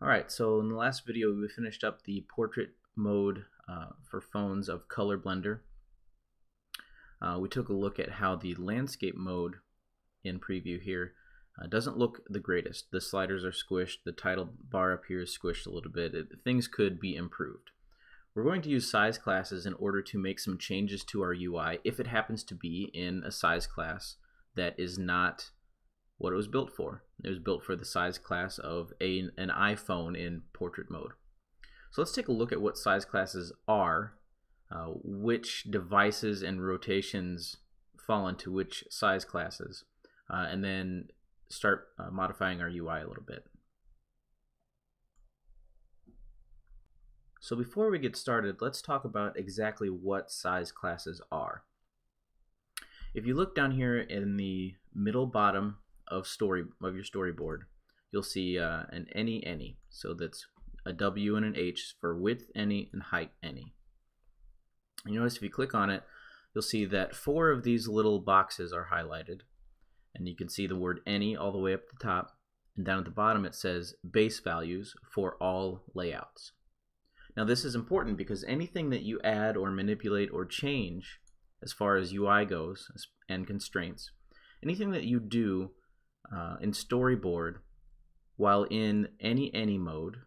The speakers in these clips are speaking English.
Alright, so in the last video we finished up the portrait mode for phones of Color Blender. We took a look at how the landscape mode in preview here doesn't look the greatest. The sliders are squished, the title bar up here is squished a little bit. Things could be improved. We're going to use size classes in order to make some changes to our UI if it happens to be in a size class that is not what it was built for. It was built for the size class of an iPhone in portrait mode. So let's take a look at what size classes are, which devices and rotations fall into which size classes, and then start modifying our UI a little bit. So before we get started, let's talk about exactly what size classes are. If you look down here in the middle bottom of your storyboard, you'll see an any. So that's a W and an H for width any and height any. And you notice if you click on it, you'll see that 4 of these little boxes are highlighted, and you can see the word any all the way up at the top, and down at the bottom it says base values for all layouts. Now this is important because anything that you add or manipulate or change as far as UI goes and constraints, anything that you do in storyboard while in any mode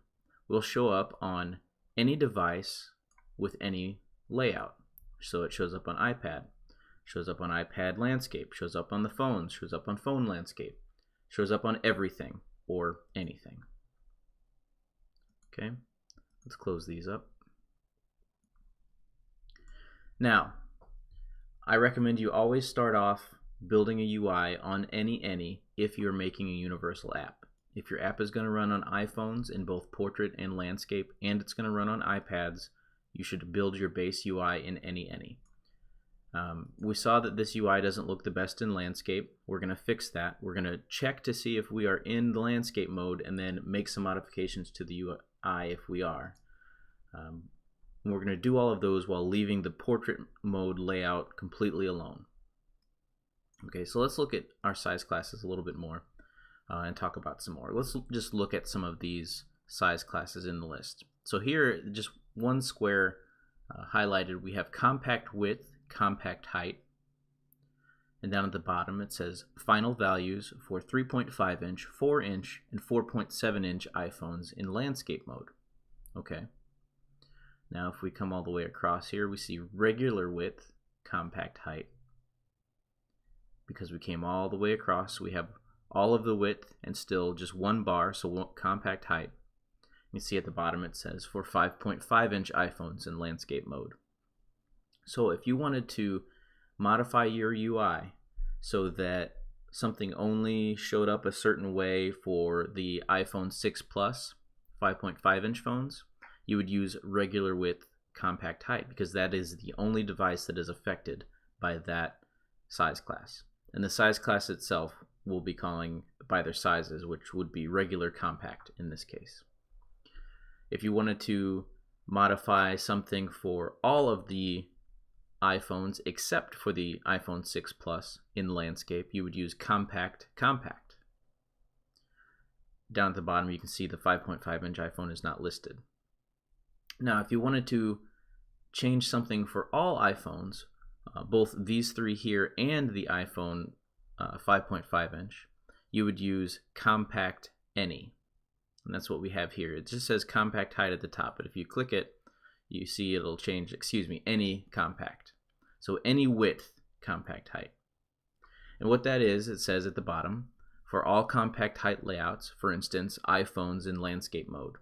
will show up on any device with any layout. So it shows up on iPad, shows up on iPad landscape, shows up on the phone, shows up on phone landscape, shows up on everything or anything. Okay, let's close these up. Now, I recommend you always start off building a UI on any if you're making a universal app. If your app is going to run on iPhones in both portrait and landscape, and it's going to run on iPads, you should build your base UI in any. We saw that this UI doesn't look the best in landscape. We're going to fix that. We're going to check to see if we are in the landscape mode and then make some modifications to the UI if we are. We're going to do all of those while leaving the portrait mode layout completely alone. Okay, so let's look at our size classes a little bit more and talk about some more. Let's just look at some of these size classes in the list. So here, just one square highlighted, we have compact width, compact height, and down at the bottom it says final values for 3.5 inch, 4 inch, and 4.7 inch iPhones in landscape mode. Okay. Now if we come all the way across here, we see regular width, compact height. Because we came all the way across, we have all of the width and still just one bar, so compact height. You see at the bottom it says for 5.5 inch iPhones in landscape mode. So if you wanted to modify your UI so that something only showed up a certain way for the iPhone 6 Plus 5.5 inch phones, you would use regular width, compact height, because that is the only device that is affected by that size class. And the size class itself will be calling by their sizes, which would be regular, compact in this case. If you wanted to modify something for all of the iPhones except for the iPhone 6 Plus in landscape, you would use compact. Down at the bottom you can see the 5.5 inch iPhone is not listed. Now if you wanted to change something for all iPhones, both these 3 here and the iPhone 5.5 inch, you would use compact any. And that's what we have here. It just says compact height at the top, but if you click it, you see it'll change, any compact. So any width, compact height. And what that is, it says at the bottom, for all compact height layouts, for instance, iPhones in landscape mode.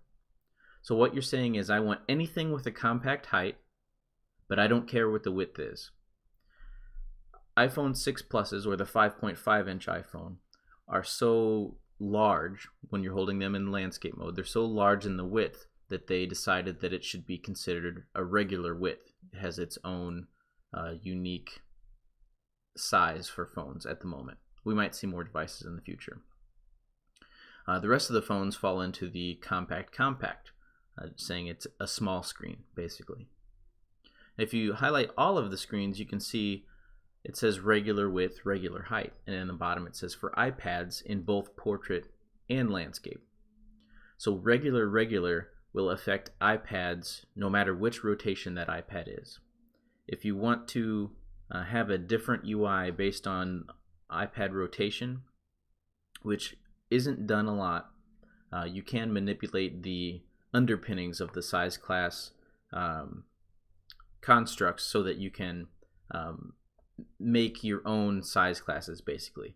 So what you're saying is I want anything with a compact height, but I don't care what the width is. iPhone 6 Pluses, or the 5.5 inch iPhone, are so large when you're holding them in landscape mode. They're so large in the width that they decided that it should be considered a regular width. It has its own unique size for phones at the moment. We might see more devices in the future. The rest of the phones fall into the compact, saying it's a small screen, basically. If you highlight all of the screens, you can see it says regular width, regular height, and in the bottom it says for iPads in both portrait and landscape. So regular will affect iPads no matter which rotation that iPad is. If you want to have a different UI based on iPad rotation, which isn't done a lot, you can manipulate the underpinnings of the size class constructs so that you can make your own size classes, basically.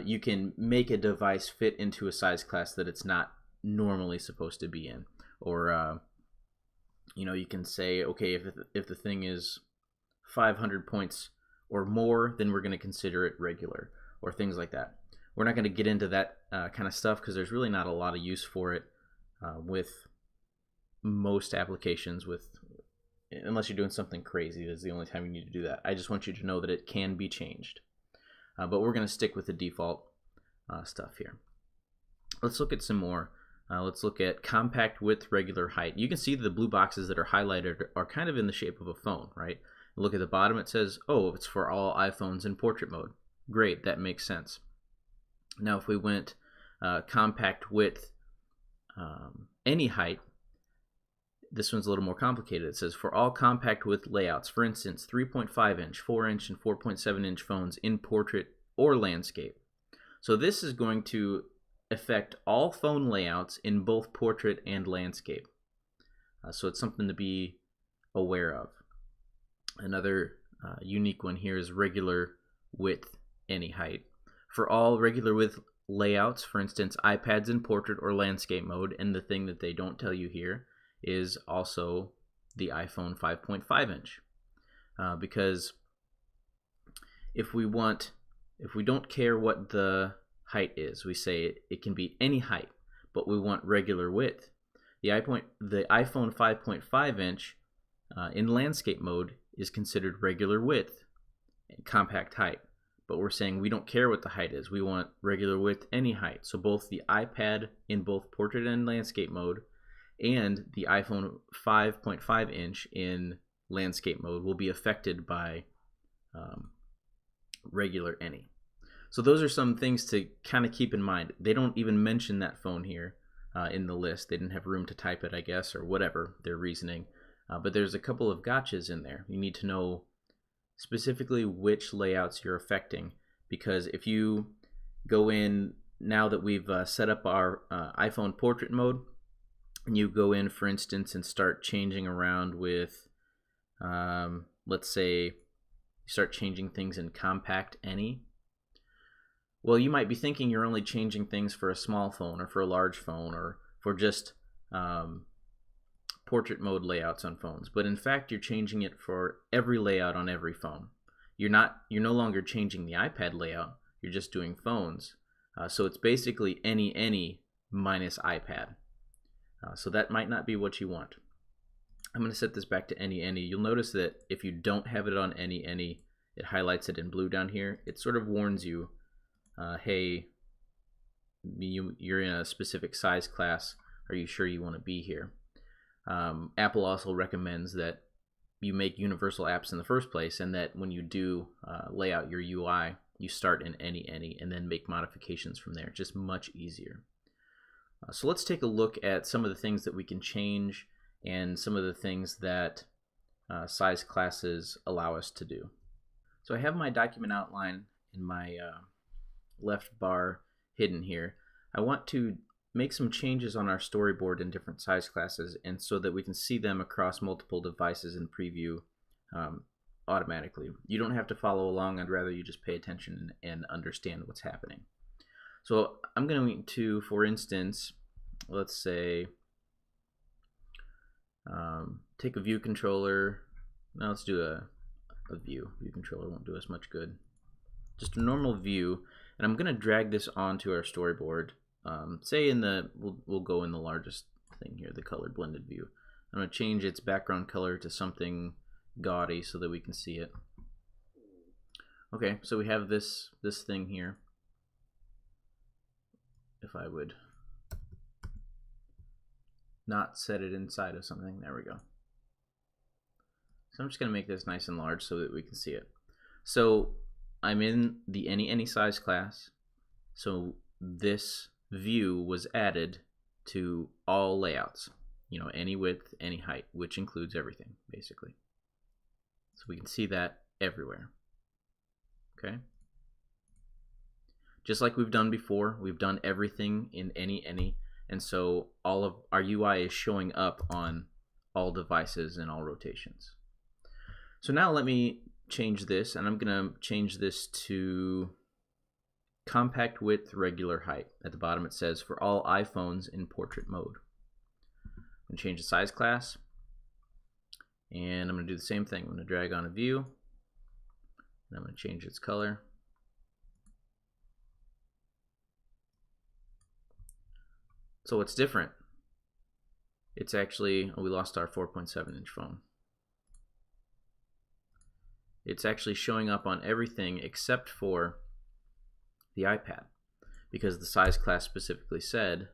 You can make a device fit into a size class that it's not normally supposed to be in. Or, you can say, okay, if the thing is 500 points or more, then we're going to consider it regular, or things like that. We're not going to get into that kind of stuff because there's really not a lot of use for it with most applications, unless you're doing something crazy. That's the only time you need to do that. I just want you to know that it can be changed. But we're going to stick with the default stuff here. Let's look at some more. Let's look at compact width, regular height. You can see the blue boxes that are highlighted are kind of in the shape of a phone, right? Look at the bottom, it says, oh, it's for all iPhones in portrait mode. Great, that makes sense. Now if we went compact width, any height, this one's a little more complicated. It says for all compact width layouts, for instance, 3.5 inch, 4 inch, and 4.7 inch phones in portrait or landscape. So this is going to affect all phone layouts in both portrait and landscape. So it's something to be aware of. Another unique one here is regular width, any height. For all regular width layouts, for instance, iPads in portrait or landscape mode, and the thing that they don't tell you here is also the iPhone 5.5 inch. Because if we don't care what the height is, we say it can be any height, but we want regular width. The iPhone 5.5 inch in landscape mode is considered regular width and compact height, but we're saying we don't care what the height is. We want regular width, any height. So both the iPad in both portrait and landscape mode and the iPhone 5.5 inch in landscape mode will be affected by regular any. So those are some things to kind of keep in mind. They don't even mention that phone here in the list. They didn't have room to type it, I guess, or whatever their reasoning. But there's a couple of gotchas in there. You need to know specifically which layouts you're affecting, because if you go in, now that we've set up our iPhone portrait mode, and you go in, for instance, and start changing around with, let's say, you start changing things in compact any. Well, you might be thinking you're only changing things for a small phone or for a large phone or for just portrait mode layouts on phones, but in fact you're changing it for every layout on every phone. You're no longer changing the iPad layout, you're just doing phones. So it's basically any minus iPad. So that might not be what you want. I'm going to set this back to any. You'll notice that if you don't have it on any, it highlights it in blue down here. It sort of warns you, hey, you're in a specific size class. Are you sure you want to be here? Apple also recommends that you make universal apps in the first place, and that when you do lay out your UI, you start in any and then make modifications from there. Just much easier. So let's take a look at some of the things that we can change and some of the things that size classes allow us to do. So I have my document outline in my left bar hidden here. I want to make some changes on our storyboard in different size classes, and so that we can see them across multiple devices in preview automatically. You don't have to follow along. I'd rather you just pay attention and understand what's happening. So I'm going to, for instance, let's say, take a view controller. Now let's do a view. View controller won't do us much good. Just a normal view, and I'm going to drag this onto our storyboard. Say we'll go in the largest thing here, the color blended view. I'm going to change its background color to something gaudy so that we can see it. Okay, so we have this thing here. If I would not set it inside of something, there we go. So I'm just going to make this nice and large so that we can see it. So I'm in the any size class. So this view was added to all layouts, any width, any height, which includes everything basically. So we can see that everywhere. Okay. Just like we've done before, we've done everything in any, and so all of our UI is showing up on all devices and all rotations. So now let me change this, and I'm going to change this to compact width, regular height. At the bottom it says for all iPhones in portrait mode. I'm going to change the size class, and I'm going to do the same thing. I'm going to drag on a view, and I'm going to change its color. So what's different? It's actually, we lost our 4.7-inch phone. It's actually showing up on everything except for the iPad, because the size class specifically said,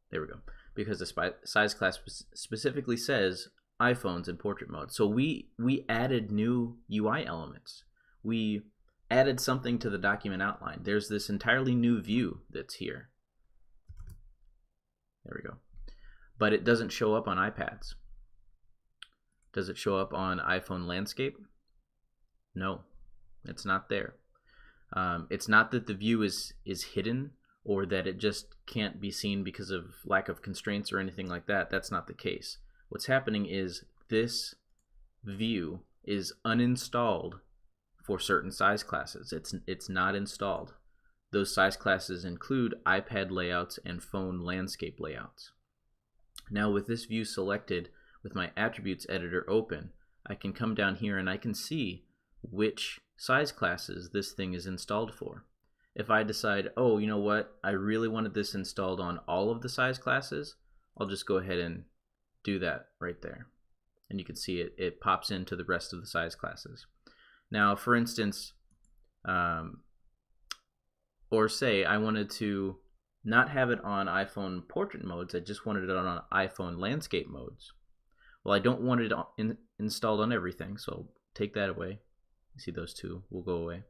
there we go, because the size class specifically says iPhones in portrait mode. So we added new UI elements. We added something to the document outline. There's this entirely new view that's here. There we go. But it doesn't show up on iPads. Does it show up on iPhone landscape? No, it's not there. It's not that the view is hidden or that it just can't be seen because of lack of constraints or anything like that. That's not the case. What's happening is this view is uninstalled for certain size classes. It's not installed. Those size classes include iPad layouts and phone landscape layouts. Now with this view selected with my attributes editor open, I can come down here and I can see which size classes this thing is installed for. If I decide, oh, you know what, I really wanted this installed on all of the size classes, I'll just go ahead and do that right there. And you can see it pops into the rest of the size classes. Now, for instance, or say I wanted to not have it on iPhone portrait modes, I just wanted it on iPhone landscape modes. Well, I don't want it installed on everything, so I'll take that away. You see those two will go away.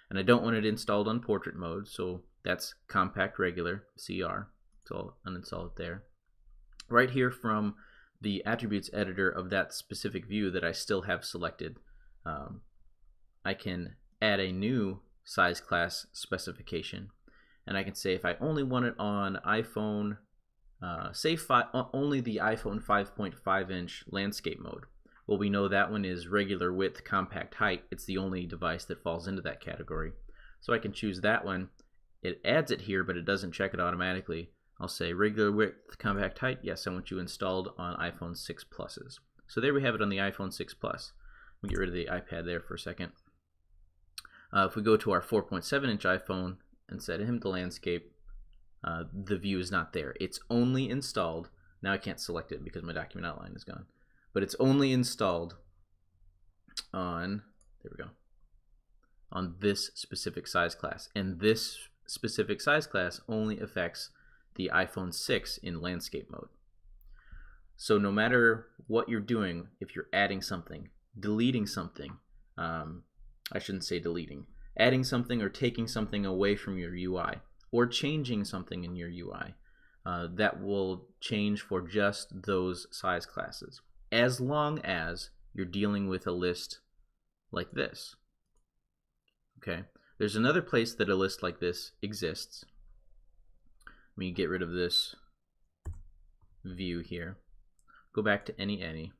And I don't want it installed on portrait mode, so that's compact regular, CR. So I'll uninstall it there. Right here from the attributes editor of that specific view that I still have selected, I can add a new size class specification, and I can say if I only want it on iPhone, only the iPhone 5.5-inch landscape mode. Well, we know that one is regular width, compact height. It's the only device that falls into that category. So I can choose that one. It adds it here, but it doesn't check it automatically. I'll say regular width, compact height. Yes, I want you installed on iPhone 6 Pluses. So there we have it on the iPhone 6 Plus. Let me get rid of the iPad there for a second. If we go to our 4.7-inch iPhone and set him to landscape, the view is not there. It's only installed. Now I can't select it because my document outline is gone. But it's only installed on, there we go, on this specific size class. And this specific size class only affects the iPhone 6 in landscape mode. So no matter what you're doing, if you're adding something, deleting something, I shouldn't say deleting, adding something or taking something away from your UI, or changing something in your UI, that will change for just those size classes, as long as you're dealing with a list like this. Okay, there's another place that a list like this exists. Let me get rid of this view here. Go back to any.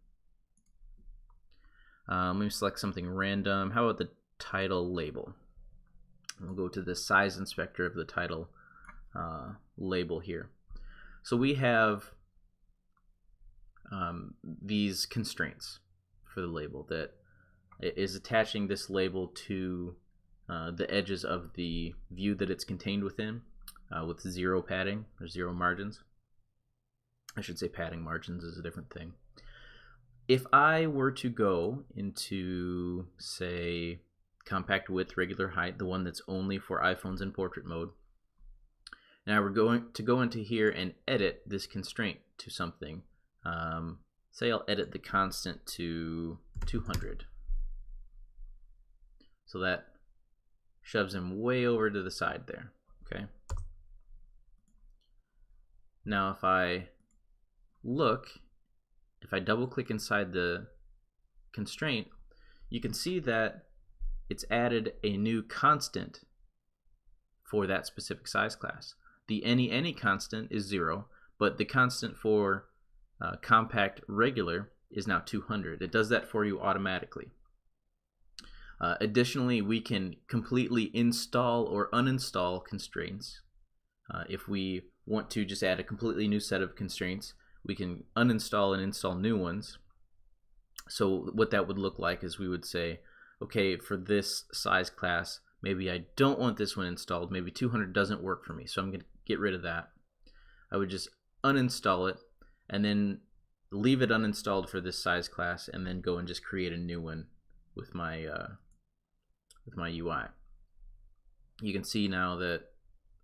Let me select something random. How about the title label? We'll go to the size inspector of the title label here. So we have these constraints for the label that is attaching this label to the edges of the view that it's contained within, with zero padding or zero margins. I should say padding. Margins is a different thing. If I were to go into, say, compact width, regular height, the one that's only for iPhones in portrait mode, now we're going to go into here and edit this constraint to something. Say I'll edit the constant to 200. So that shoves him way over to the side there, okay? Now if I double click inside the constraint, you can see that it's added a new constant for that specific size class. The any constant is 0, but the constant for compact regular is now 200. It does that for you automatically. Additionally, we can completely install or uninstall constraints. If we want to just add a completely new set of constraints, we can uninstall and install new ones. So what that would look like is we would say, okay, for this size class, maybe I don't want this one installed. Maybe 200 doesn't work for me, so I'm going to get rid of that. I would just uninstall it and then leave it uninstalled for this size class, and then go and just create a new one with my UI. You can see now that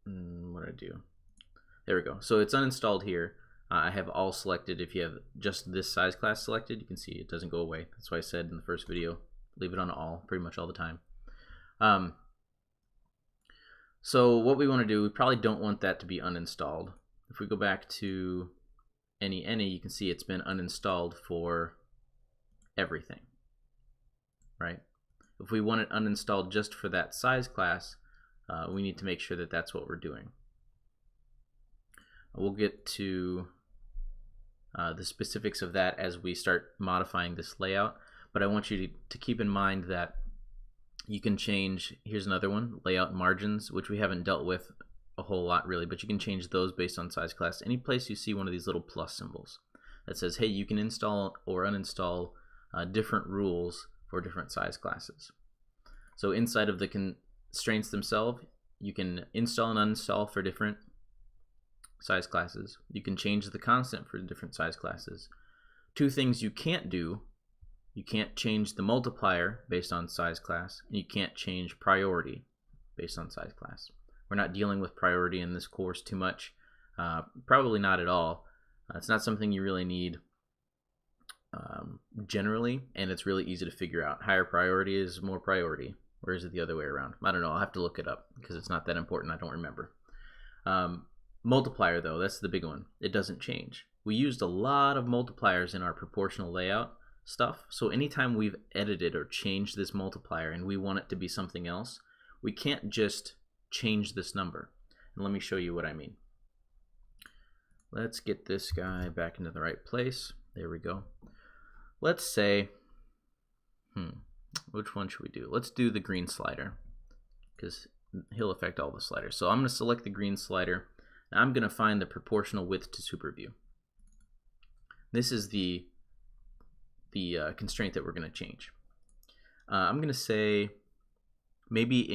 what did I do? There we go. So it's uninstalled here. I have all selected. If you have just this size class selected, you can see it doesn't go away. That's why I said in the first video, leave it on all pretty much all the time. So what we want to do, we probably don't want that to be uninstalled. If we go back to any, you can see it's been uninstalled for everything, right? If we want it uninstalled just for that size class, we need to make sure that that's what we're doing. We'll get to the specifics of that as we start modifying this layout, but I want you to keep in mind that you can change, here's another one, layout margins, which we haven't dealt with a whole lot really, but you can change those based on size class. Any place you see one of these little plus symbols that says, hey, you can install or uninstall different rules for different size classes. So inside of the constraints themselves, you can install and uninstall for different size classes. You can change the constant for different size classes. Two things you can't do: you can't change the multiplier based on size class, and you can't change priority based on size class. We're not dealing with priority in this course too much, probably not at all. It's not something you really need generally, and it's really easy to figure out. Higher priority is more priority, or is it the other way around? I don't know. I'll have to look it up because it's not that important. I don't remember. Multiplier, though, that's the big one. It doesn't change. We used a lot of multipliers in our proportional layout stuff, so anytime we've edited or changed this multiplier and we want it to be something else, we can't just change this number. And let me show you what I mean. Let's get this guy back into the right place. There we go. Let's say, which one should we do? Let's do the green slider, because he'll affect all the sliders. So I'm going to select the green slider. Now I'm going to find the proportional width to super view. This is the constraint that we're going to change. I'm going to say maybe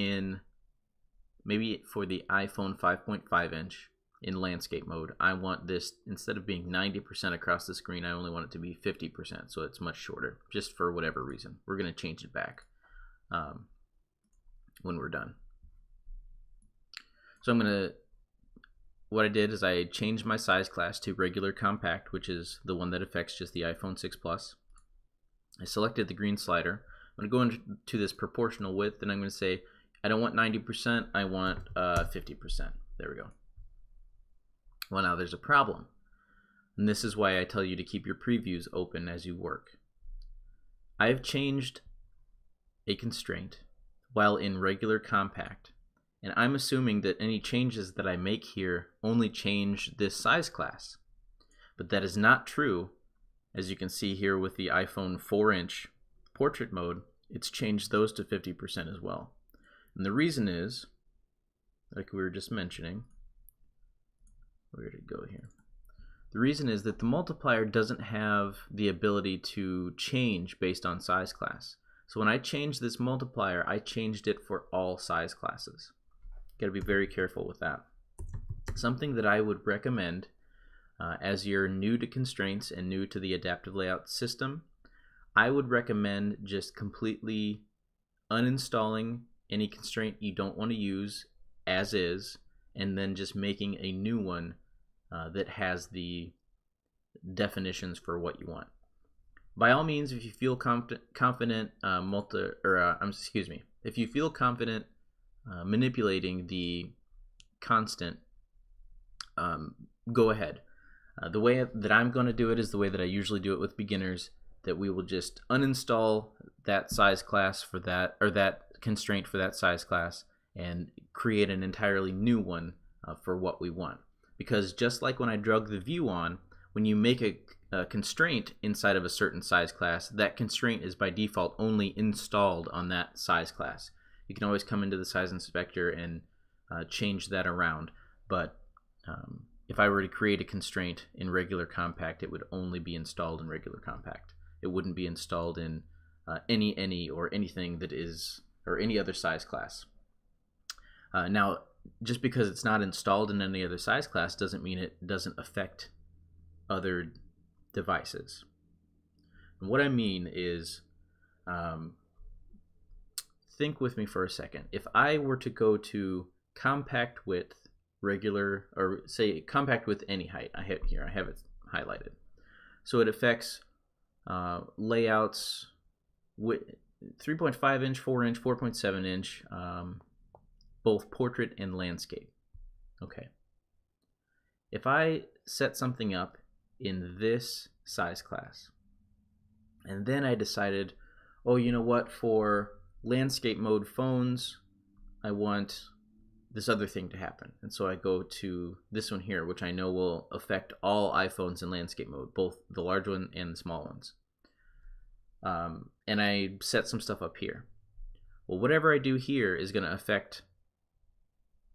for the iPhone 5.5 inch in landscape mode, I want this, instead of being 90% across the screen, I only want it to be 50%, so it's much shorter, just for whatever reason. We're going to change it back when we're done. So what I did is I changed my size class to regular compact, which is the one that affects just the iPhone 6 Plus. I selected the green slider. I'm going to go into this proportional width, and I'm going to say, I don't want 90%, I want 50%. There we go. Well, now there's a problem. And this is why I tell you to keep your previews open as you work. I have changed a constraint while in regular compact, and I'm assuming that any changes that I make here only change this size class. But that is not true. As you can see here with the iPhone 4-inch portrait mode, it's changed those to 50% as well. And the reason is, like we were just mentioning, where did it go here? The reason is that the multiplier doesn't have the ability to change based on size class. So when I changed this multiplier, I changed it for all size classes. Got to be very careful with that. Something that I would recommend as you're new to constraints and new to the adaptive layout system, I would recommend just completely uninstalling any constraint you don't want to use as is, and then just making a new one that has the definitions for what you want. By all means, if you feel confident if you feel confident manipulating the constant go ahead. The way that I'm going to do it is the way that I usually do it with beginners, that we will just uninstall that size class for that, or that constraint for that size class, and create an entirely new one for what we want. Because just like when I drug the view on, when you make a constraint inside of a certain size class, that constraint is by default only installed on that size class. You can always come into the size inspector and change that around, but if I were to create a constraint in regular compact, it would only be installed in regular compact. It wouldn't be installed in any or anything that is, or any other size class. Now, just because it's not installed in any other size class doesn't mean it doesn't affect other devices. And what I mean is, think with me for a second. If I were to go to compact width, regular, or say compact width any height, I have it highlighted. So it affects layouts with 3.5 inch, 4 inch, 4.7 inch, both portrait and landscape. Okay. If I set something up in this size class, and then I decided, oh, you know what, for landscape mode phones, I want this other thing to happen. And so I go to this one here, which I know will affect all iPhones in landscape mode, both the large one and the small ones. And I set some stuff up here. Well, whatever I do here is going to affect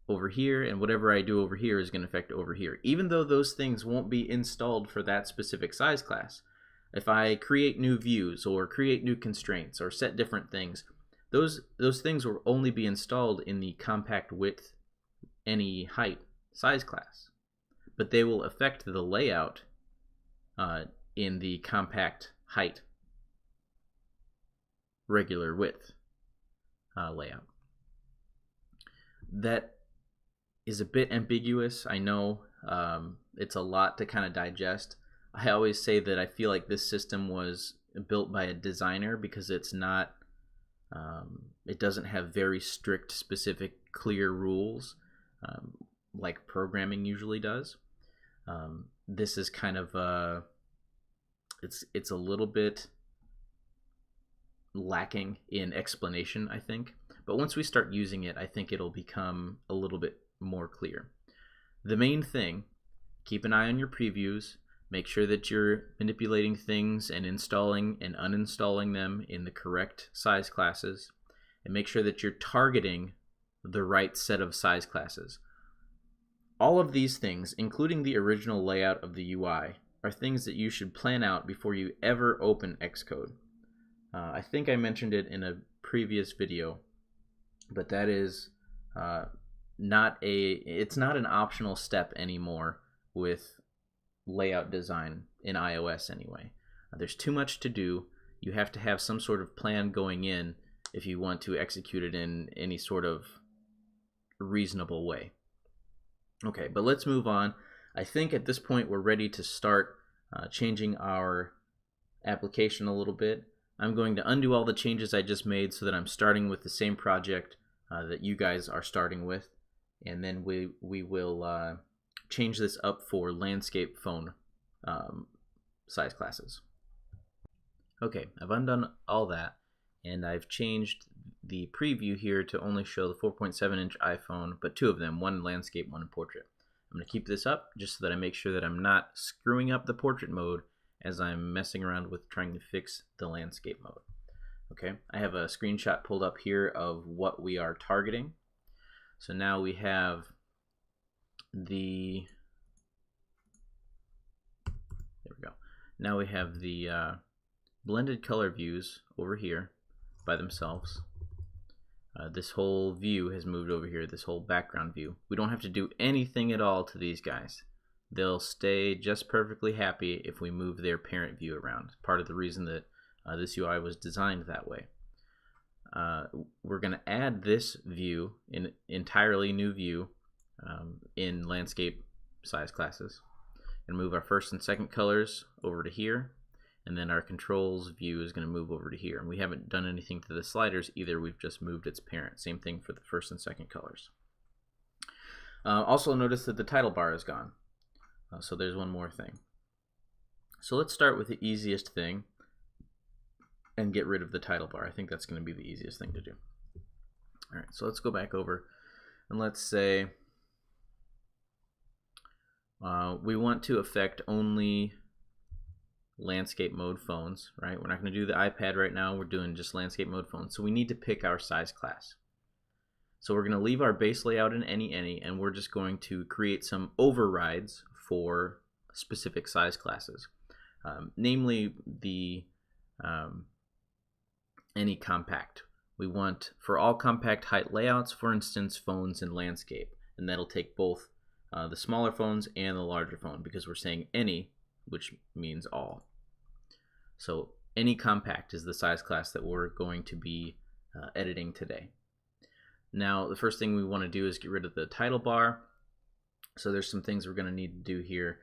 over here, and whatever I do over here is going to affect over here. Even though those things won't be installed for that specific size class, if I create new views or create new constraints or set different things, those things will only be installed in the compact width any height size class, but they will affect the layout in the compact height regular width layout. That is a bit ambiguous, I know. It's a lot to kind of digest. I always say that I feel like this system was built by a designer because it's not, it doesn't have very strict, specific, clear rules like programming usually does. This is kind of it's a little bit lacking in explanation, I think. But once we start using it, I think it'll become a little bit more clear. The main thing, keep an eye on your previews. Make sure that you're manipulating things and installing and uninstalling them in the correct size classes. And make sure that you're targeting the right set of size classes. All of these things, including the original layout of the UI, are things that you should plan out before you ever open Xcode. I think I mentioned it in a previous video, but that is it's not an optional step anymore with layout design in iOS anyway. There's too much to do. You have to have some sort of plan going in if you want to execute it in any sort of reasonable way. Okay, but let's move on. I think at this point we're ready to start changing our application a little bit. I'm going to undo all the changes I just made so that I'm starting with the same project that you guys are starting with, and then we will change this up for landscape phone size classes. Okay, I've undone all that, and I've changed the preview here to only show the 4.7 inch iPhone, but two of them, one landscape, one portrait. I'm going to keep this up just so that I make sure that I'm not screwing up the portrait mode as I'm messing around with trying to fix the landscape mode. Okay, I have a screenshot pulled up here of what we are targeting. So now we have the, there we go. Now we have the blended color views over here by themselves. This whole view has moved over here, this whole background view. We don't have to do anything at all to these guys. They'll stay just perfectly happy if we move their parent view around. Part of the reason that this UI was designed that way. We're going to add this view, an entirely new view, in landscape size classes, and move our first and second colors over to here, and then our controls view is going to move over to here. And we haven't done anything to the sliders either, we've just moved its parent. Same thing for the first and second colors. Also notice that the title bar is gone. So there's one more thing. So let's start with the easiest thing and get rid of the title bar. I think that's going to be the easiest thing to do. All right, so let's go back over and let's say we want to affect only landscape mode phones, right? We're not going to do the iPad right now. We're doing just landscape mode phones. So we need to pick our size class. So we're going to leave our base layout in any, and we're just going to create some overrides for specific size classes, namely the any compact. We want for all compact height layouts, for instance, phones and landscape, and that'll take both the smaller phones and the larger phone, because we're saying any, which means all. So any compact is the size class that we're going to be editing today. Now the first thing we want to do is get rid of the title bar. So there's some things we're going to need to do here.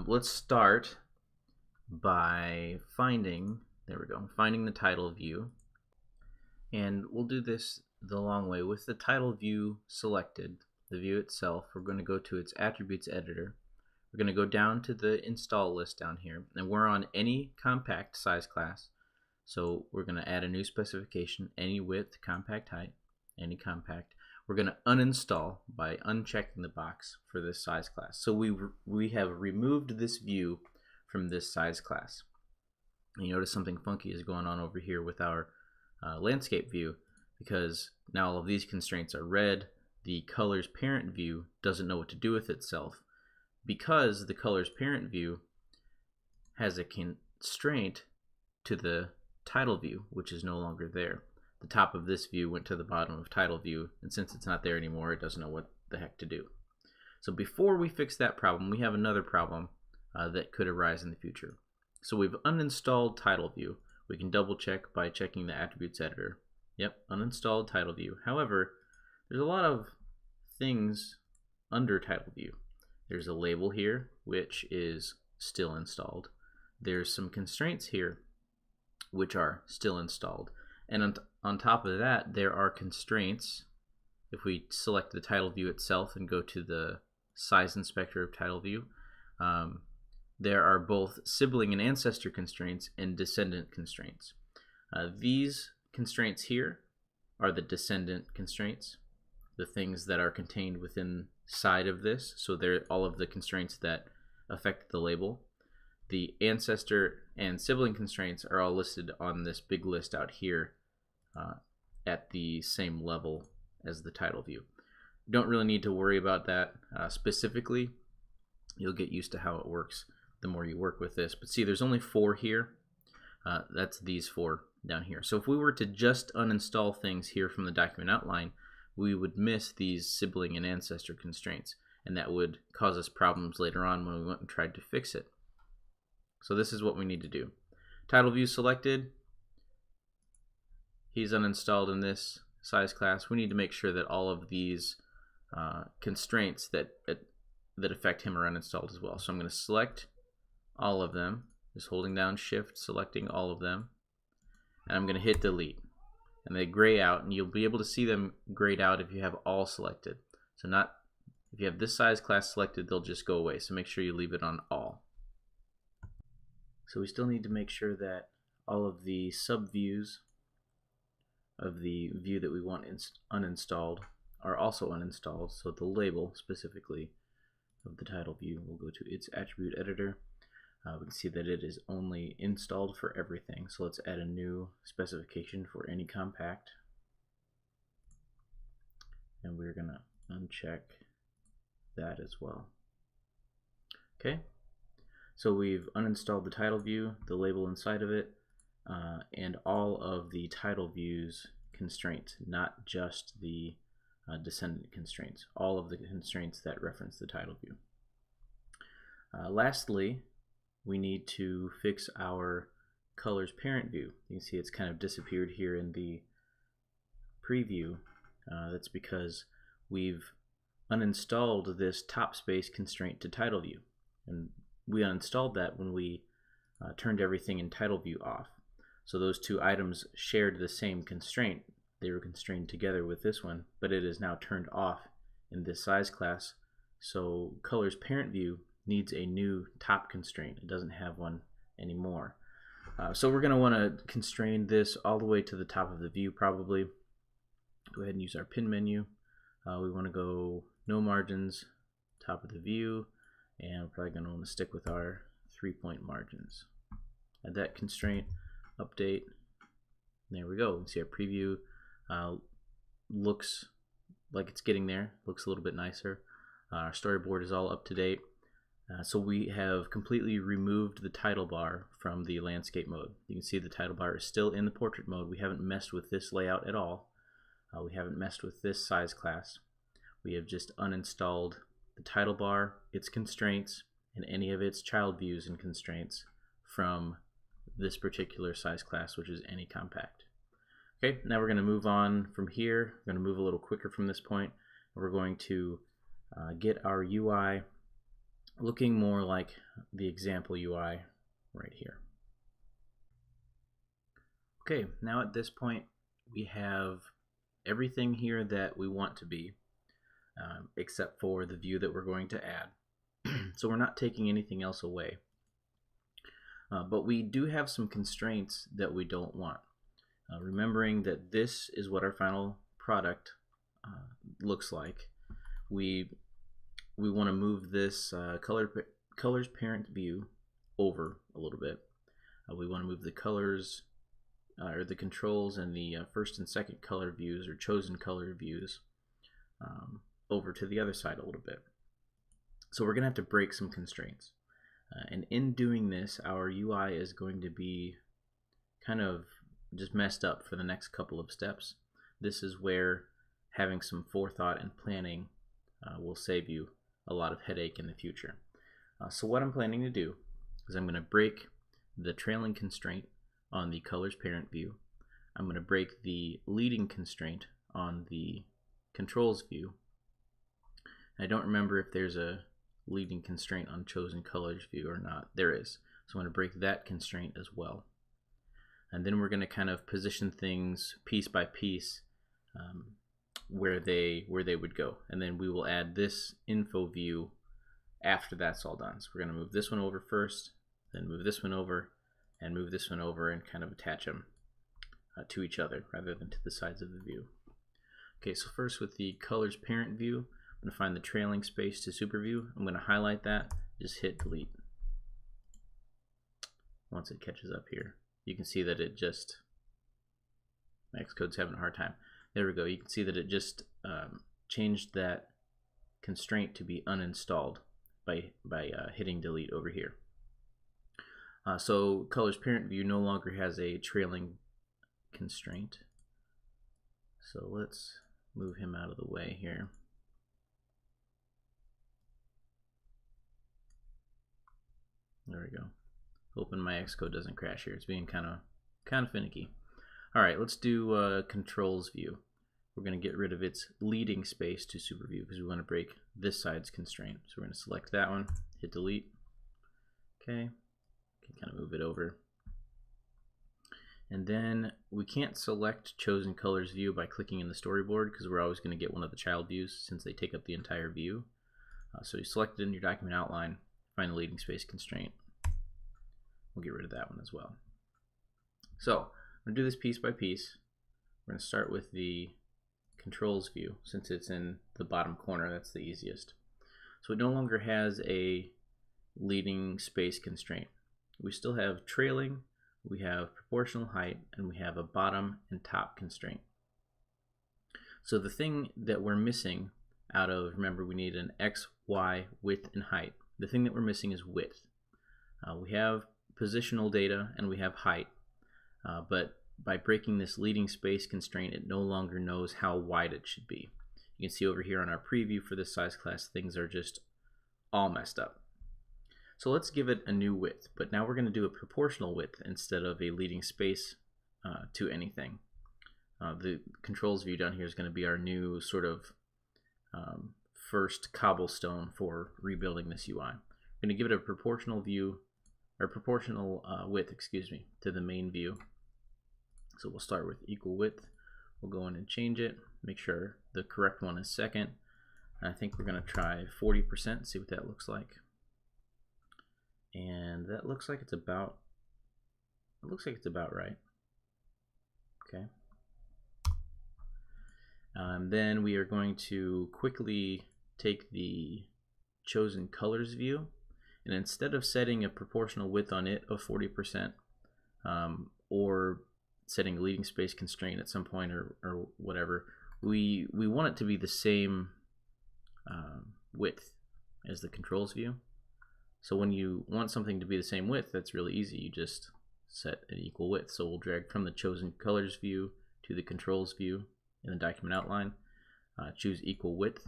Let's start by finding the title view, and we'll do this the long way. With the title view selected, the view itself, we're going to go to its attributes editor. We're going to go down to the install list down here, and we're on any compact size class. So we're going to add a new specification, any width, compact height, any compact. We're going to uninstall by unchecking the box for this size class. So we have removed this view from this size class. And you notice something funky is going on over here with our landscape view, because now all of these constraints are red. The colors parent view doesn't know what to do with itself, because the colors parent view has a constraint to the title view, which is no longer there. The top of this view went to the bottom of title view, and since it's not there anymore, it doesn't know what the heck to do. So before we fix that problem, we have another problem that could arise in the future. So we've uninstalled title view. We can double check by checking the attributes editor. Yep, uninstalled title view. However, there's a lot of things under title view. There's a label here, which is still installed. There's some constraints here, which are still installed. And on top of that, there are constraints. If we select the title view itself and go to the size inspector of title view, there are both sibling and ancestor constraints and descendant constraints. These constraints here are the descendant constraints, the things that are contained within side of this. So they're all of the constraints that affect the label. The ancestor and sibling constraints are all listed on this big list out here at the same level as the title view. Don't really need to worry about that specifically. You'll get used to how it works the more you work with this. But see, there's only 4 here. That's these 4 down here. So if we were to just uninstall things here from the document outline, we would miss these sibling and ancestor constraints, and that would cause us problems later on when we went and tried to fix it. So this is what we need to do. Title view selected. He's uninstalled in this size class. We need to make sure that all of these constraints that affect him are uninstalled as well. So I'm going to select all of them, just holding down Shift, selecting all of them, and I'm going to hit delete. And they gray out, and you'll be able to see them grayed out if you have all selected. So not if you have this size class selected, they'll just go away. So make sure you leave it on all. So we still need to make sure that all of the subviews of the view that we want uninstalled are also uninstalled. So the label specifically of the title view will go to its attribute editor. We can see that it is only installed for everything. So let's add a new specification for any compact. And we're going to uncheck that as well. Okay, so we've uninstalled the title view, the label inside of it, and all of the title view's constraints, not just the descendant constraints, all of the constraints that reference the title view. Lastly, we need to fix our colors parent view. You can see it's kind of disappeared here in the preview. That's because we've uninstalled this top space constraint to title view, and we uninstalled that when we turned everything in title view off. So those two items shared the same constraint. They were constrained together with this one, but it is now turned off in this size class. So colors parent view needs a new top constraint. It doesn't have one anymore. So we're going to want to constrain this all the way to the top of the view probably. Go ahead and use our pin menu. We want to go no margins, top of the view, and we're probably going to want to stick with our 3-point margins. Add that constraint, update. There we go. You can see our preview looks like it's getting there. Looks a little bit nicer. Our storyboard is all up to date. So we have completely removed the title bar from the landscape mode. You can see the title bar is still in the portrait mode. We haven't messed with this layout at all. We haven't messed with this size class. We have just uninstalled the title bar, its constraints, and any of its child views and constraints from this particular size class, which is AnyCompact. Okay, now we're going to move on from here. We're going to move a little quicker from this point. We're going to get our UI looking more like the example UI right here. Okay, now at this point we have everything here that we want to be, except for the view that we're going to add. So we're not taking anything else away. But we do have some constraints that we don't want. Remembering that this is what our final product looks like. We want to move this colors parent view over a little bit. We want to move the colors or the controls and the first and second color views or chosen color views over to the other side a little bit. So we're going to have to break some constraints. And in doing this, our UI is going to be kind of just messed up for the next couple of steps. This is where having some forethought and planning will save you a lot of headache in the future. So what I'm planning to do is I'm going to break the trailing constraint on the colors parent view. I'm going to break the leading constraint on the controls view. I don't remember if there's a leading constraint on chosen colors view or not. There is. So I'm going to break that constraint as well. And then we're going to kind of position things piece by piece where they would go. And then we will add this info view after that's all done. So we're going to move this one over first, then move this one over, and move this one over and kind of attach them to each other rather than to the sides of the view. Okay, so first with the colors parent view, I'm going to find the trailing space to super view. I'm going to highlight that, just hit delete. Once it catches up here, you can see that it just, Xcode's having a hard time. There we go. You can see that it just changed that constraint to be uninstalled by hitting delete over here. So colors parent view no longer has a trailing constraint. So let's move him out of the way here. There we go. Hoping my Xcode doesn't crash here. It's being kind of finicky. All right, let's do controls view. We're going to get rid of its leading space to super view because we want to break this side's constraint. So we're going to select that one, hit delete. Okay, can kind of move it over. And then we can't select chosen colors view by clicking in the storyboard because we're always going to get one of the child views since they take up the entire view. So you select it in your document outline, find the leading space constraint. We'll get rid of that one as well. So I'm going to do this piece by piece. We're going to start with the controls view since it's in the bottom corner. That's the easiest. So it no longer has a leading space constraint. We still have trailing, we have proportional height, and we have a bottom and top constraint. So the thing that we're missing out of, remember we need an X, Y, width, and height. The thing that we're missing is width. We have positional data and we have height, but by breaking this leading space constraint, it no longer knows how wide it should be. You can see over here on our preview for this size class, things are just all messed up. So let's give it a new width, but now we're going to do a proportional width instead of a leading space to anything. The controls view down here is going to be our new sort of first cobblestone for rebuilding this UI. We're going to give it a proportional view, or proportional width, excuse me, to the main view. So we'll start with equal width. We'll go in and change it, make sure the correct one is second. And I think we're going to try 40%, see what that looks like. And that looks like it's about, right. Okay. Then we are going to quickly take the chosen colors view, and instead of setting a proportional width on it of 40%, or setting a leading space constraint at some point or whatever, we want it to be the same width as the controls view. So when you want something to be the same width, that's really easy. You just set an equal width. So we'll drag from the chosen colors view to the controls view in the document outline, choose equal width,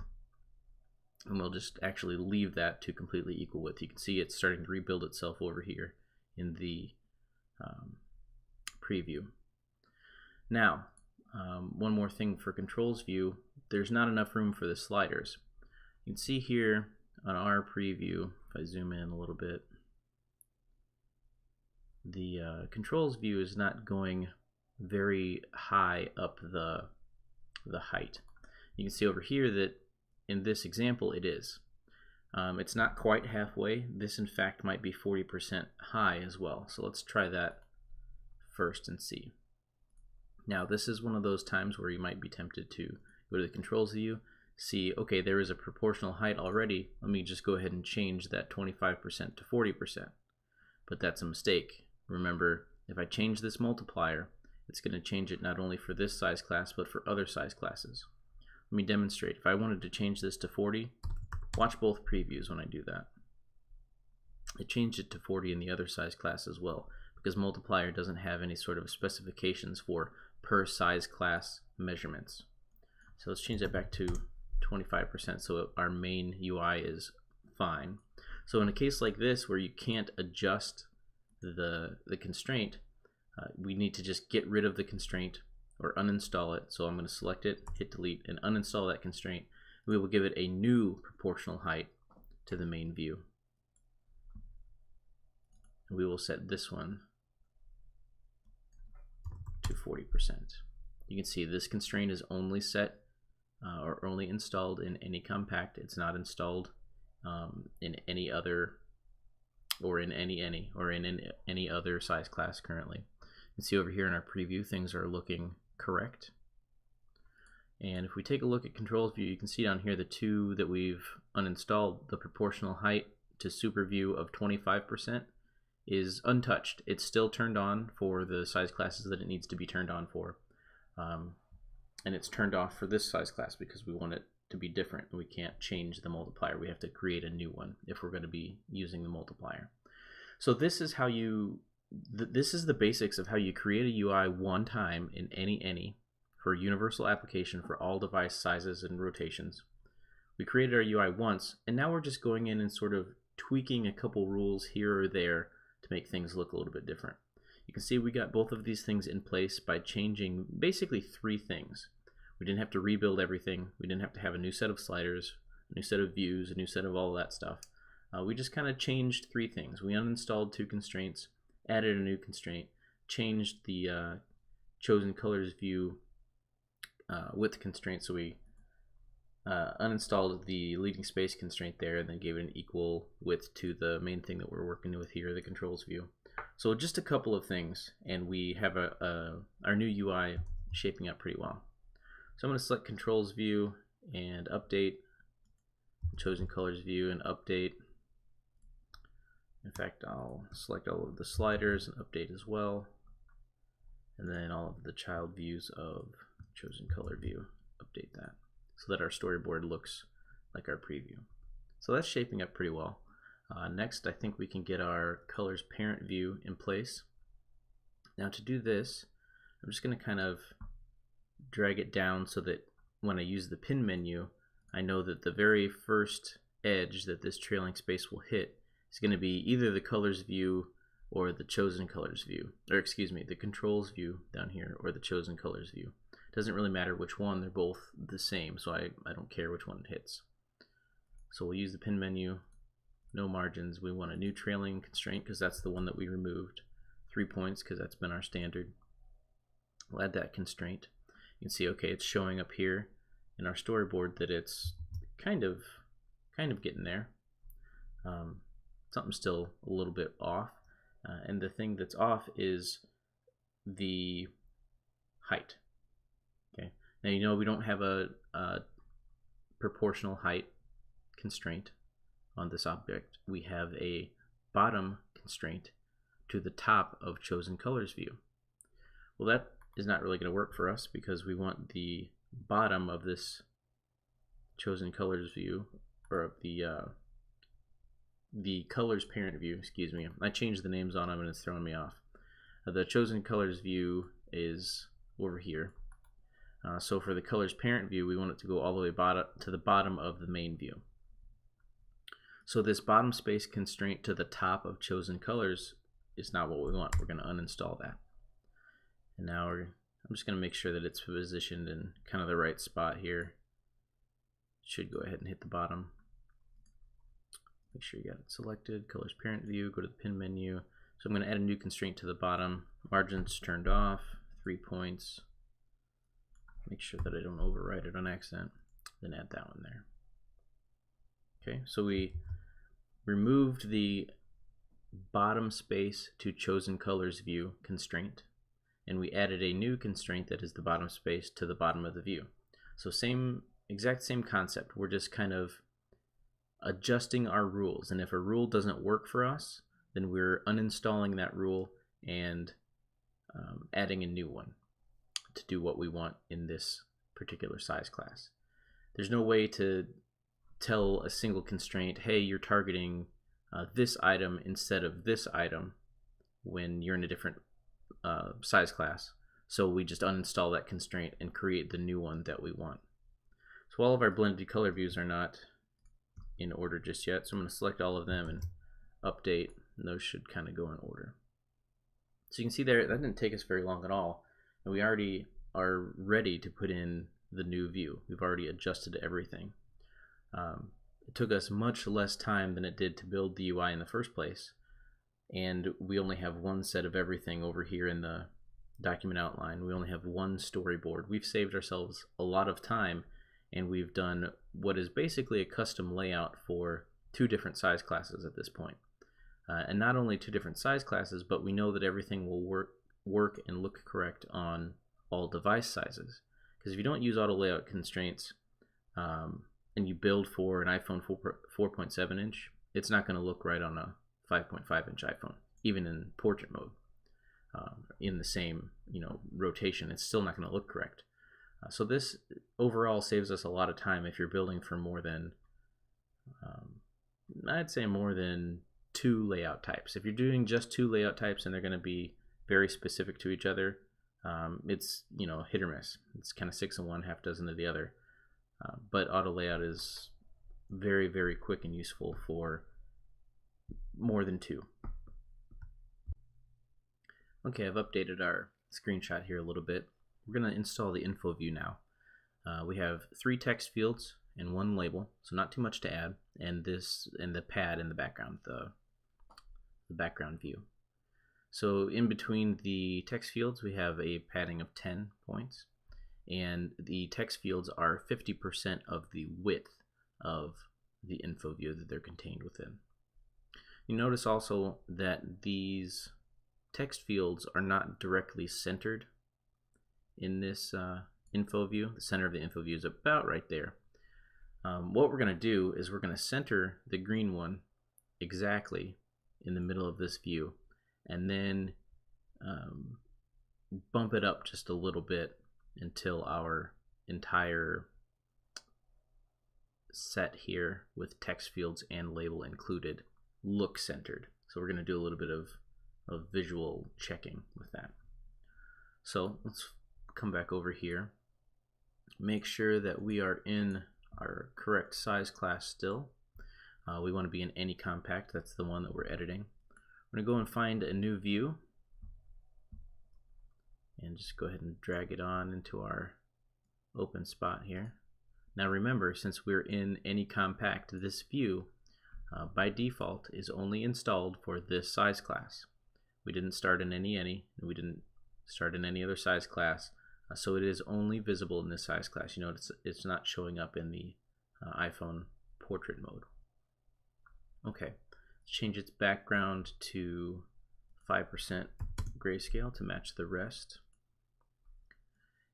and we'll just actually leave that to completely equal width. You can see it's starting to rebuild itself over here in the preview. Now, one more thing for controls view, there's not enough room for the sliders. You can see here on our preview, if I zoom in a little bit, the controls view is not going very high up the height. You can see over here that in this example it is. It's not quite halfway. This in fact might be 40% high as well. So let's try that first and see. Now this is one of those times where you might be tempted to go to the controls view, see, okay, there is a proportional height already. Let me just go ahead and change that 25% to 40%. But that's a mistake. Remember, if I change this multiplier, it's going to change it not only for this size class, but for other size classes. Let me demonstrate. If I wanted to change this to 40, watch both previews when I do that. It changed it to 40 in the other size class as well, because multiplier doesn't have any sort of specifications for per size class measurements. So let's change that back to 25% so our main UI is fine. So in a case like this where you can't adjust the constraint, we need to just get rid of the constraint or uninstall it. So I'm going to select it, hit delete, and uninstall that constraint. We will give it a new proportional height to the main view. And we will set this one to 40%. You can see this constraint is only set or only installed in AnyCompact. It's not installed in any other or in any other size class currently. You can see over here in our preview things are looking correct. And if we take a look at controls view, you can see down here the two that we've uninstalled, the proportional height to super view of 25% is untouched. It's still turned on for the size classes that it needs to be turned on for. And it's turned off for this size class because we want it to be different. We can't change the multiplier. We have to create a new one if we're going to be using the multiplier. So this is how this is the basics of how you create a UI one time in any for a universal application for all device sizes and rotations. We created our UI once, and now we're just going in and sort of tweaking a couple rules here or there to make things look a little bit different. You can see we got both of these things in place by changing basically three things. We didn't have to rebuild everything. We didn't have to have a new set of sliders, a new set of views, a new set of all that stuff. We just kind of changed three things. We uninstalled two constraints, added a new constraint, changed the chosen colors view width constraint, so we uninstalled the leading space constraint there and then gave it an equal width to the main thing that we're working with here, the controls view. So just a couple of things, and we have our new UI shaping up pretty well. So I'm going to select controls view and update, chosen colors view and update. In fact, I'll select all of the sliders and update as well, and then all of the child views of chosen color view, update that, so that our storyboard looks like our preview. So that's shaping up pretty well. Next, I think we can get our colors parent view in place. Now to do this, I'm just going to kind of drag it down so that when I use the pin menu, I know that the very first edge that this trailing space will hit is going to be either the colors view or the chosen colors view, or excuse me, the controls view down here or the chosen colors view. It doesn't really matter which one, they're both the same, so I don't care which one it hits. So we'll use the pin menu, no margins. We want a new trailing constraint because that's the one that we removed. 3 points because that's been our standard. We'll add that constraint. You can see, okay, it's showing up here in our storyboard that it's kind of getting there. something's still a little bit off. And the thing that's off is the height. Okay. Now you know we don't have a proportional height constraint on this object. We have a bottom constraint to the top of chosen colors view. Well, that is not really going to work for us because we want the bottom of this chosen colors view, or the colors parent view, excuse me. I changed the names on them and it's throwing me off. The chosen colors view is over here. So for the colors parent view, we want it to go all the way to the bottom of the main view. So this bottom space constraint to the top of chosen colors is not what we want. We're going to uninstall that. And now I'm just going to make sure that it's positioned in kind of the right spot here. Should go ahead and hit the bottom. Make sure you got it selected. Colors parent view, go to the pin menu. So I'm going to add a new constraint to the bottom. Margins turned off, 3 points. Make sure that I don't overwrite it on accident. Then add that one there. Okay, so we removed the bottom space to chosen colors view constraint, and we added a new constraint that is the bottom space to the bottom of the view. So exact same concept. We're just kind of adjusting our rules, and if a rule doesn't work for us, then we're uninstalling that rule and adding a new one to do what we want in this particular size class. There's no way to tell a single constraint, hey, you're targeting this item instead of this item when you're in a different size class. So we just uninstall that constraint and create the new one that we want. So all of our blended color views are not in order just yet, so I'm going to select all of them and update, and those should kind of go in order. So you can see there, that didn't take us very long at all, and we already are ready to put in the new view. We've already adjusted everything. It took us much less time than it did to build the UI in the first place, and we only have one set of everything over here in the document outline. We only have one storyboard. We've saved ourselves a lot of time, and we've done what is basically a custom layout for 2 different size classes at this point. And not only 2 different size classes, but we know that everything will work and look correct on all device sizes. Because if you don't use auto layout constraints and you build for an iPhone 4.7 inch, it's not going to look right on a 5.5 inch iPhone, even in portrait mode. In the same rotation, it's still not going to look correct. So this overall saves us a lot of time if you're building for more than, I'd say more than 2 layout types. If you're doing just 2 layout types and they're going to be very specific to each other, it's hit or miss. It's kind of 6 of one, half dozen of the other. But auto layout is very, very quick and useful for more than 2. Okay, I've updated our screenshot here a little bit. We're going to install the info view now. We have 3 text fields and 1 label, so not too much to add, and the pad in the background, the background view. So in between the text fields, we have a padding of 10 points, and the text fields are 50% of the width of the info view that they're contained within. You notice also that these text fields are not directly centered in this info view. The center of the info view is about right there. What we're going to do is we're going to center the green one exactly in the middle of this view, and then bump it up just a little bit until our entire set here with text fields and label included looks centered. So we're going to do a little bit of visual checking with that. So let's come back over here. Make sure that we are in our correct size class still. We want to be in any compact. That's the one that we're editing. We're going to go and find a new view and just go ahead and drag it on into our open spot here. Now remember, since we're in any compact, this view by default is only installed for this size class. We didn't start in any, and we didn't start in any other size class, so it is only visible in this size class. You notice it's not showing up in the iPhone portrait mode. Okay, change its background to 5% grayscale to match the rest.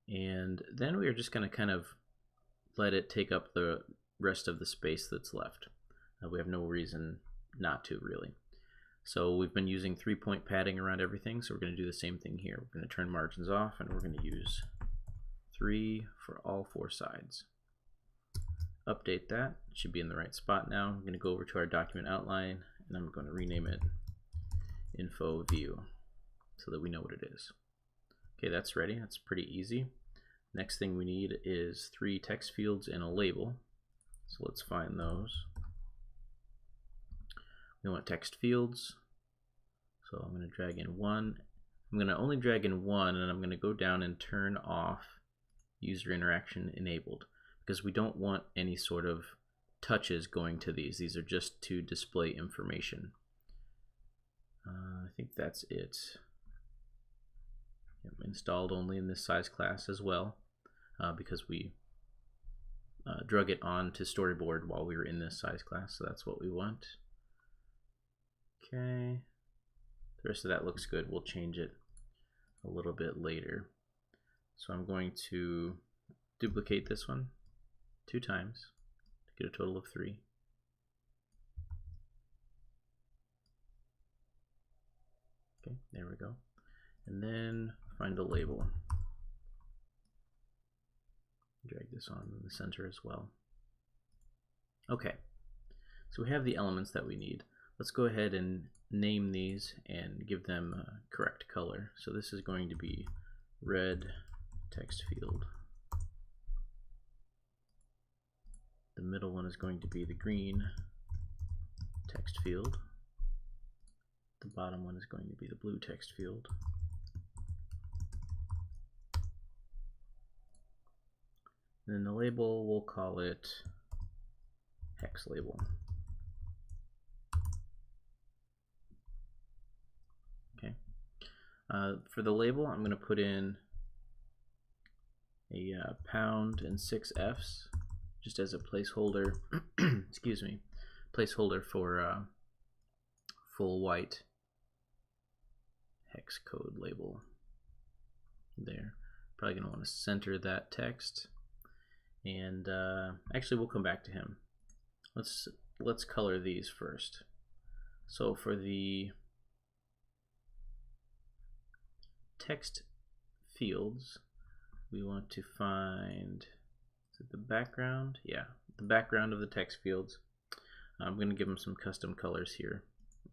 And then we are just going to kind of let it take up the rest of the space that's left. We have no reason not to, really. So we've been using 3-point padding around everything, so we're going to do the same thing here. We're going to turn margins off, and we're going to use 3 for all 4 sides. Update that. It should be in the right spot now. I'm going to go over to our document outline, and I'm going to rename it Info View so that we know what it is. Okay, that's ready. That's pretty easy. Next thing we need is 3 text fields and a label. So let's find those. We want text fields. So I'm going to drag in 1. I'm going to only drag in 1, and I'm going to go down and turn off user interaction enabled, because we don't want any sort of touches going to these. These are just to display information. I think that's it. Yep, installed only in this size class as well, because we drug it on to Storyboard while we were in this size class, so that's what we want. Okay, the rest of that looks good. We'll change it a little bit later. So I'm going to duplicate this one 2 times to get a total of 3. Okay, there we go. And then find a label. Drag this on in the center as well. Okay, so we have the elements that we need. Let's go ahead and name these and give them a correct color. So this is going to be red text field. The middle one is going to be the green text field. The bottom one is going to be the blue text field. And then the label, we'll call it hex label. Okay. For the label, I'm going to put in a pound and 6 Fs just as a placeholder. Excuse me, placeholder for full white hex code label there. Probably going to want to center that text, and actually we'll come back to him. Let's color these first. So for the text fields, we want to find, is it the background? Yeah, the background of the text fields. I'm going to give them some custom colors here.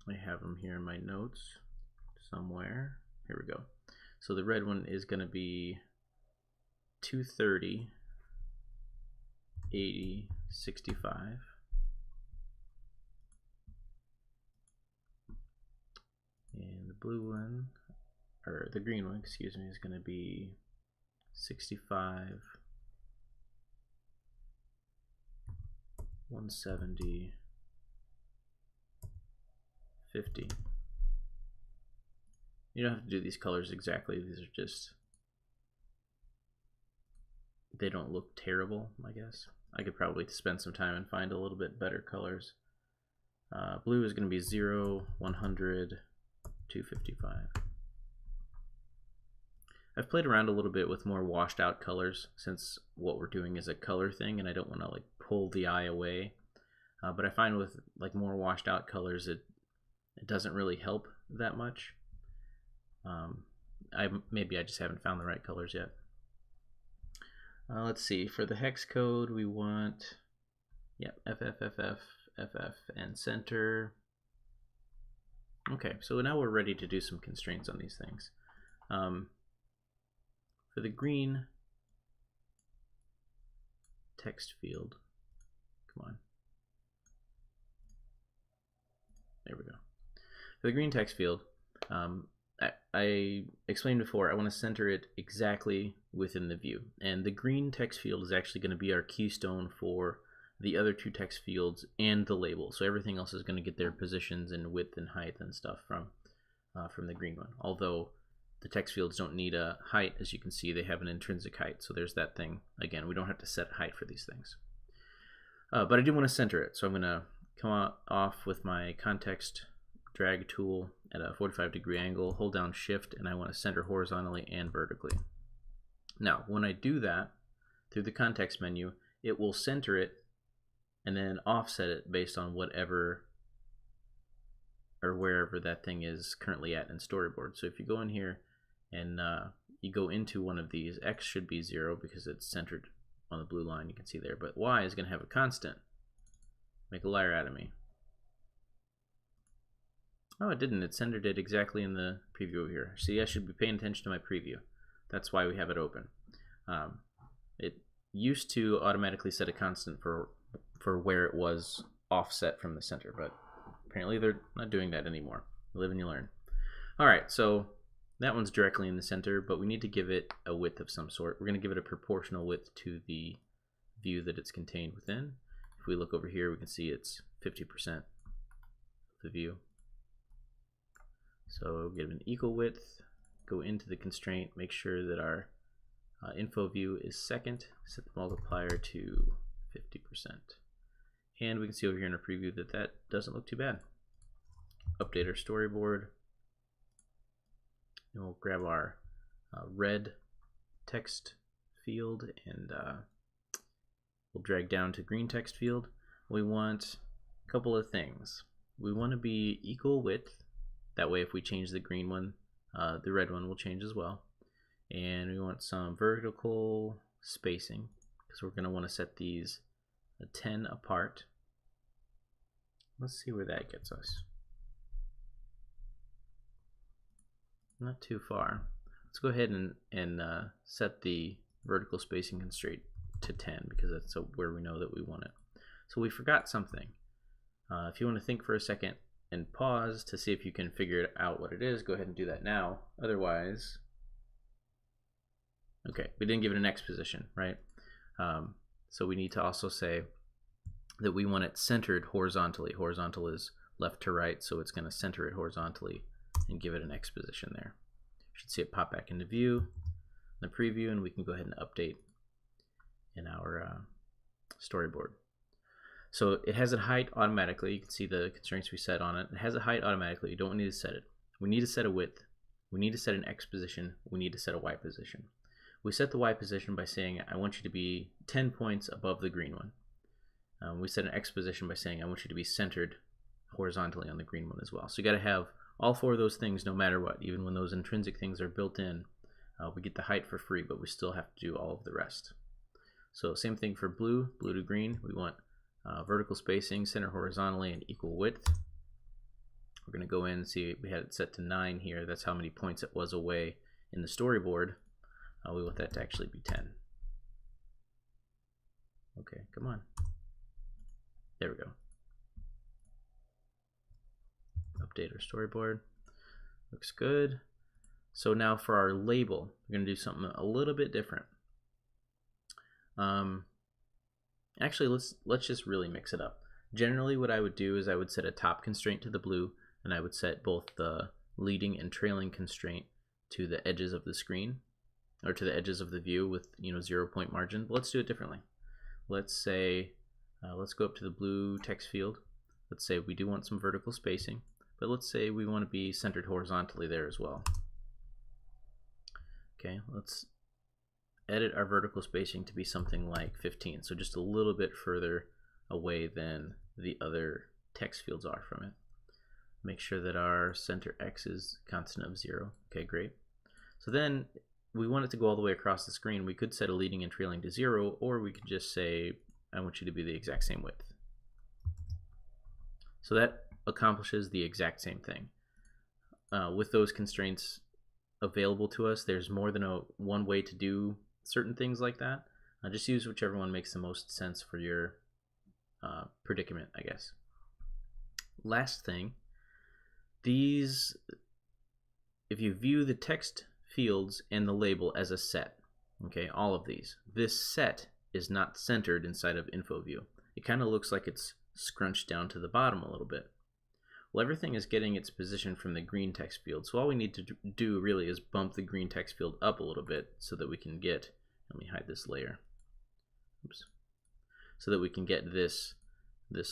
I have them here in my notes somewhere. Here we go. So the red one is going to be 230, 80, 65. And the blue one, or the green one, excuse me, is going to be 65, 170, 50. You don't have to do these colors exactly. These are just, they don't look terrible, I guess. I could probably spend some time and find a little bit better colors. Blue is going to be 0, 100, 255. I've played around a little bit with more washed out colors, since what we're doing is a color thing and I don't want to like pull the eye away. But I find with like more washed out colors, it doesn't really help that much. Maybe I just haven't found the right colors yet. Let's see, for the hex code we want, yeah, FFFF, FF, and center. Okay, so now we're ready to do some constraints on these things. For the green text field, come on, there we go. For the green text field, I explained before, I want to center it exactly within the view, and the green text field is actually going to be our keystone for the other 2 text fields and the label. So everything else is going to get their positions and width and height and stuff from the green one. Although the text fields don't need a height, as you can see, they have an intrinsic height. So there's that thing. Again, we don't have to set height for these things. But I do want to center it, so I'm going to come off with my context drag tool at a 45-degree angle, hold down shift, and I want to center horizontally and vertically. Now, when I do that through the context menu, it will center it and then offset it based on whatever or wherever that thing is currently at in storyboard. So if you go in here and you go into one of these, X should be 0 because it's centered on the blue line, you can see there, but Y is going to have a constant. Make a liar out of me. Oh, it didn't. It centered it exactly in the preview here. See, I should be paying attention to my preview. That's why we have it open. It used to automatically set a constant for where it was offset from the center, but apparently they're not doing that anymore. You live and you learn. All right, so that one's directly in the center, but we need to give it a width of some sort. We're going to give it a proportional width to the view that it's contained within. If we look over here, we can see it's 50% of the view. So give it an equal width, go into the constraint, make sure that our info view is second, set the multiplier to 50%. And we can see over here in our preview that that doesn't look too bad. Update our storyboard. And we'll grab our red text field and we'll drag down to green text field. We want a couple of things. We want to be equal width. That way if we change the green one, the red one will change as well. And we want some vertical spacing because we're going to want to set these 10 apart. Let's see where that gets us. Not too far. Let's go ahead and set the vertical spacing constraint to 10 because that's where we know that we want it. So we forgot something. If you want to think for a second and pause to see if you can figure out what it is, go ahead and do that now. Otherwise, okay, we didn't give it an X position, right? So we need to also say that we want it centered horizontally. Horizontal is left to right, so it's going to center it horizontally and give it an X position there. You should see it pop back into view, the preview, and we can go ahead and update in our storyboard. So it has a height automatically. You can see the constraints we set on it. It has a height automatically. You don't need to set it. We need to set a width. We need to set an X position. We need to set a Y position. We set the Y position by saying I want you to be 10 points above the green one. We set an X position by saying I want you to be centered horizontally on the green one as well. So you got to have all four of those things no matter what. Even when those intrinsic things are built in, we get the height for free, but we still have to do all of the rest. So same thing for blue to green. We want vertical spacing, center horizontally, and equal width. We're going to go in and see we had it set to 9 here. That's how many points it was away in the storyboard. We want that to actually be 10. Okay, come on. There we go. Update our storyboard. Looks good. So now for our label, we're going to do something a little bit different. Actually, let's just really mix it up. Generally, what I would do is I would set a top constraint to the blue, and I would set both the leading and trailing constraint to the edges of the screen, or to the edges of the view with 0-point margin. But let's do it differently. Let's say, let's go up to the blue text field. Let's say we do want some vertical spacing, but let's say we want to be centered horizontally there as well. Okay, let's edit our vertical spacing to be something like 15, so just a little bit further away than the other text fields are from it. Make sure that our center X is constant of 0. Okay, great. So then we want it to go all the way across the screen. We could set a leading and trailing to 0, or we could just say I want you to be the exact same width. So that accomplishes the exact same thing. With those constraints available to us, there's more than one way to do certain things like that. Just use whichever one makes the most sense for your predicament, I guess. Last thing, if you view the text fields and the label as a set, okay, all of these, this set is not centered inside of info view. It kind of looks like it's scrunched down to the bottom a little bit. Well, everything is getting its position from the green text field, so all we need to do really is bump the green text field up a little bit so that we can get, let me hide this layer, oops, so that we can get this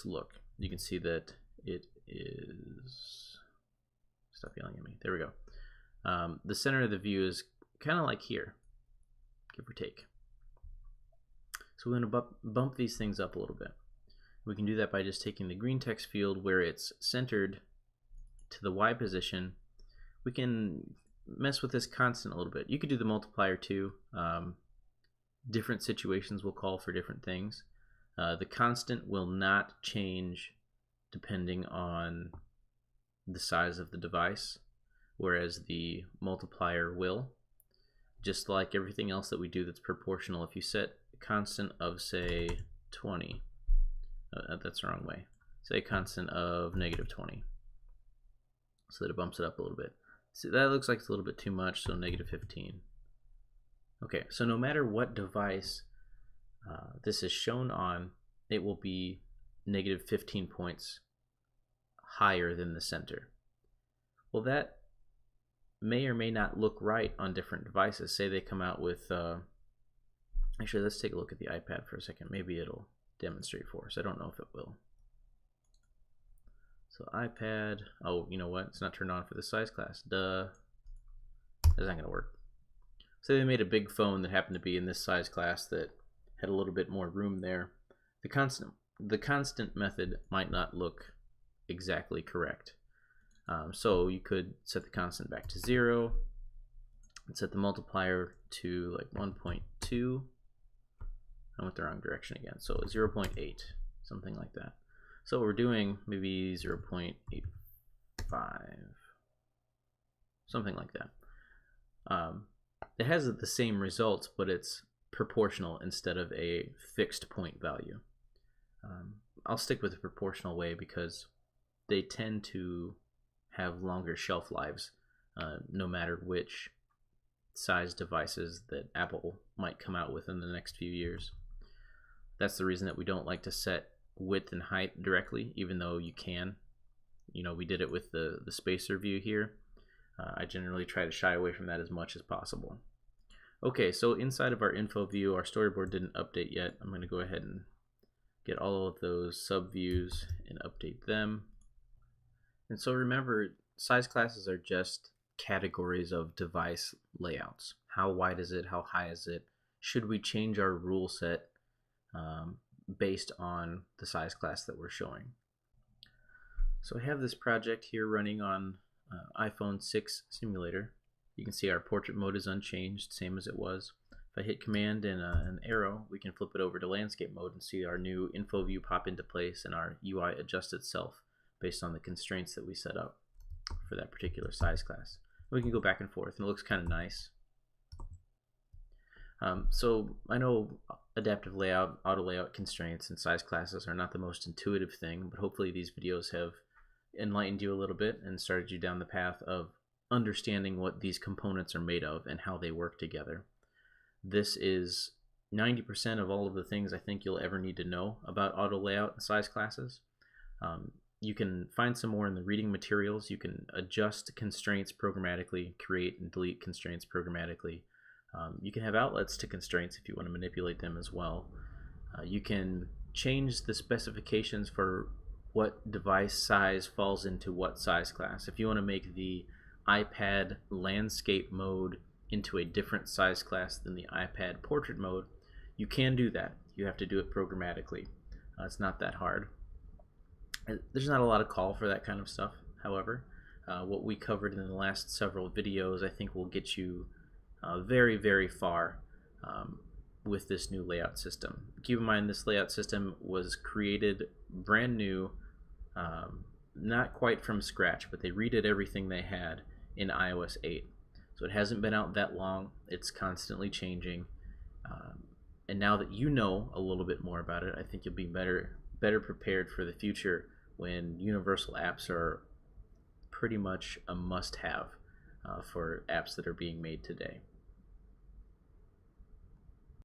look. you can see that it is, stop yelling at me, there we go. The center of the view is kind of like here, give or take. So we're going to bump these things up a little bit. We can do that by just taking the green text field where it's centered to the Y position. We can mess with this constant a little bit. You could do the multiplier too. Different situations will call for different things. The constant will not change depending on the size of the device, whereas the multiplier will. Just like everything else that we do that's proportional, if you set a constant of, say, 20, that's the wrong way. Say a constant of -20, so that it bumps it up a little bit. See, that looks like it's a little bit too much, so -15. Okay, so no matter what device this is shown on, it will be -15 points higher than the center. Well, that may or may not look right on different devices. Say they come out with, actually let's take a look at the iPad for a second. Maybe it'll demonstrate for us. I don't know if it will. So iPad, oh, you know what? It's not turned on for the size class. Duh. That's not gonna work. So they made a big phone that happened to be in this size class that had a little bit more room there. The constant method might not look exactly correct. So you could set the constant back to 0 and set the multiplier to like 1.2. I went the wrong direction again. So 0.8, something like that. So we're doing maybe 0.85, something like that. It has the same results, but it's proportional instead of a fixed point value. I'll stick with the proportional way because they tend to have longer shelf lives, no matter which size devices that Apple might come out with in the next few years. That's the reason that we don't like to set width and height directly, even though you can. You know, we did it with the spacer view here. I generally try to shy away from that as much as possible. Okay, so inside of our info view, our storyboard didn't update yet. I'm going to go ahead and get all of those sub views and update them. And so remember, size classes are just categories of device layouts. How wide is it? How high is it? Should we change our rule set based on the size class that we're showing? So I have this project here running on iPhone 6 simulator. You can see our portrait mode is unchanged, same as it was. If I hit command and an arrow, we can flip it over to landscape mode and see our new info view pop into place and our UI adjust itself based on the constraints that we set up for that particular size class. We can go back and forth and it looks kind of nice. So I know adaptive layout, auto layout constraints, and size classes are not the most intuitive thing, but hopefully these videos have enlightened you a little bit and started you down the path of understanding what these components are made of and how they work together. This is 90% of all of the things I think you'll ever need to know about auto layout and size classes. You can find some more in the reading materials. You can adjust constraints programmatically, create and delete constraints programmatically. You can have outlets to constraints if you want to manipulate them as well. You can change the specifications for what device size falls into what size class. If you want to make the iPad landscape mode into a different size class than the iPad portrait mode, you can do that. You have to do it programmatically. It's not that hard. There's not a lot of call for that kind of stuff, however. What we covered in the last several videos I think will get you very, very far with this new layout system. Keep in mind this layout system was created brand new, not quite from scratch, but they redid everything they had in iOS 8. So it hasn't been out that long. It's constantly changing. And now that you know a little bit more about it, I think you'll be better prepared for the future when universal apps are pretty much a must-have for apps that are being made today.